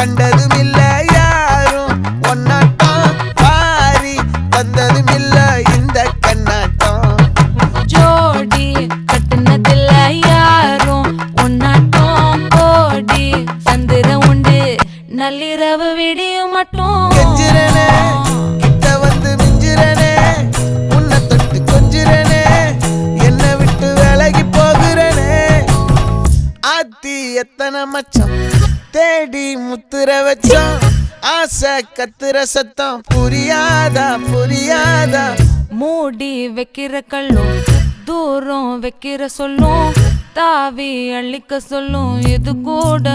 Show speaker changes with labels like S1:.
S1: கண்டதும் இல்ல யாரும் ஒன்னாட்டம் பாரி தந்ததும் இல்ல இந்த கண்ணாட்டம்
S2: ஜோடி கட்டுனதில்ல யாரும் ஒன்னாட்டம் கோடி சந்திரம் உண்டு நள்ளிரவு விடியும் மட்டும்
S1: கெஞ்சிரனே கிட்ட வந்து மிஞ்சிரனே உன்னை தொட்டு கொஞ்சிரனே என்னை விட்டு விலகி போகிறனே ஆத்தி எத்தனை மச்சம் தேடி முத்துற வச்சோம் ஆசை கத்துற சத்தம் புரியாதா புரியாதா
S2: மூடி வைக்கிற கல்லும் தூரம் வைக்கிற சொல்லும் தாவி அள்ளிக்க சொல்லும் இது கூட